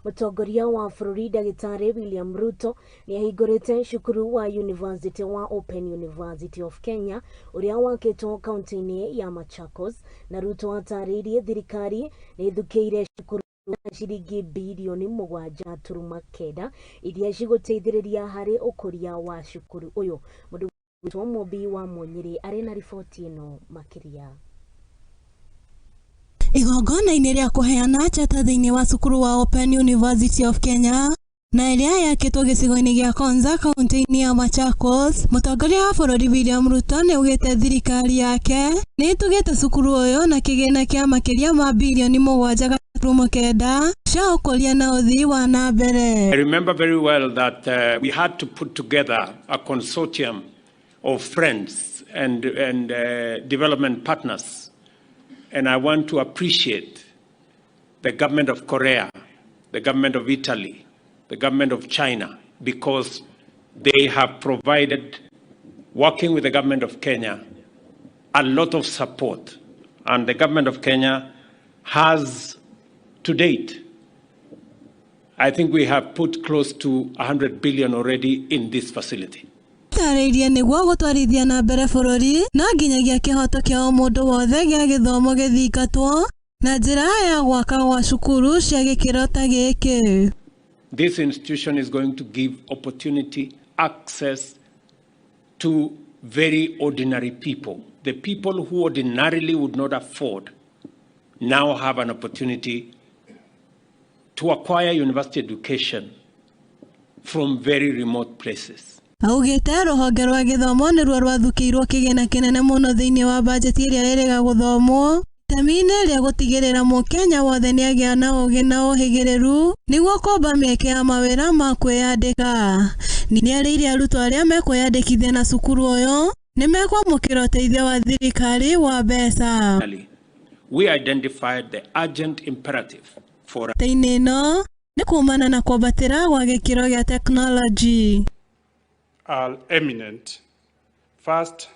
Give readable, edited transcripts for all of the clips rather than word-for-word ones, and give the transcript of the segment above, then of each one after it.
Mutongoria wa bururi Dagitari William Ruto niahingurite cukuru wa University wa Open University of Kenya uria wakitwo kaunti-ini ya Machakos, na Ruto ataririe thirikari ni ithukiire cukuru ciringi bilioni 7.9 iria ciguteithiriria hari ukuria wa cukuru uyu. Mutongoria wa Munyiri ari na riboti ino makiria. Igongona-inĩ rĩa kũheana chata thĩinĩ wa cukuru wa Open University of Kenya na ĩrĩa yakĩtwo gĩcigo-inĩ gĩa Konza kaunti-inĩ ya Machakos, mũtongoria wa bũrũri William Ruto nĩ augĩte thirikari yake nĩ ĩtugĩte cukuru ũyũ na kĩgĩna kĩa makĩria ma bilioni 7.9 cia ũkũria na ũthii wa na mbere. I remember very well that we had to put together a consortium of friends and development partners. And I want to appreciate the government of Korea, the government of Italy, the government of China, because they have provided, working with the government of Kenya, a lot of support. And the government of Kenya has, to date, I think we have put close to 100 billion already in this facility. Tarĩirie nĩguo gũtwarithia na mbere bũrũri na nginyagia kĩhoto kĩa mũndũ wothe gĩa gĩthomo gĩthingatwo na njĩra ya gwaka gwa cukuru cia gĩkĩro ta gĩkĩ. This institution is going to give opportunity, access to very ordinary people. The people who ordinarily would not afford now have an opportunity to acquire university education from very remote places. Augĩte rũhonge rwa gĩthomo nĩruo rwathukĩirwo kĩgĩna kĩnene mũno thĩinĩ wa bajeti ĩrĩa ĩrĩga gũthomwo itemi-inĩ rĩa gũtigĩrĩra mũkenya wothe nĩagĩa na ũgĩ na ũhĩgĩrĩru nĩguo kũmba mĩeke ya mawĩra ma kwĩyandĩka. Nĩarĩirie arutwo arĩa mekwĩyandĩkithia na cukuru ũyũ nĩ mekwamũkĩra ũteithio wa thirikari wa mbeca. We identified the urgent imperative for thĩinĩ ĩno nĩ kumana na kwambatĩra gwa gĩkĩro gĩa technology. Are eminent. First,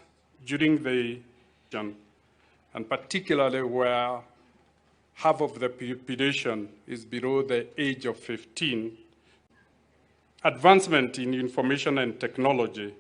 during the and particularly where half of the population is below the age of 15, advancement in information and technology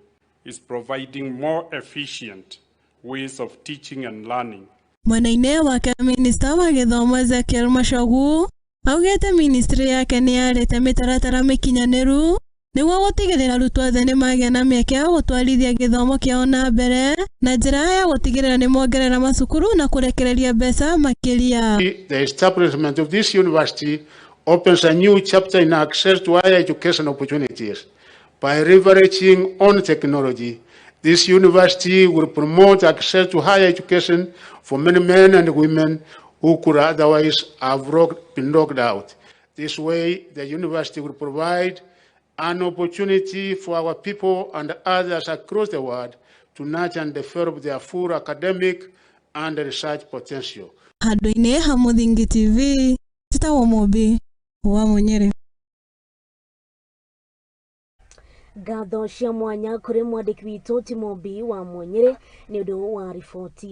is providing more efficient ways of teaching and learning. Mwena-inĩ wake Minista wa Gĩthomo Ezekiel Machogu augĩte ministry yake nĩ yarĩte mĩtaratara mĩkinyanĩru nĩguo gũtigĩrĩra arutwo othe nĩ magĩa na mĩeke ya gũtwarithia gĩthomo kĩao na mbere na njĩra ya gũtigĩrĩra nĩ mongerera macukuru na kũrekereria mbeca makĩria. The establishment of this university opens a new chapter in access to higher education opportunities. By leveraging on technology, this university will promote access to higher education for many men and women who could otherwise have been locked out. This way, the university will provide an opportunity for our people and others across the world to nurture and develop their full academic and research potential. Handũ-inĩ ha Mũthingi TV, Titawũ Mũmbi wa Munyiri. Ngatho cia mwanya kũrĩ mwandĩki witũ Timobi wa Munyiri nĩ ũndũ wa riboti.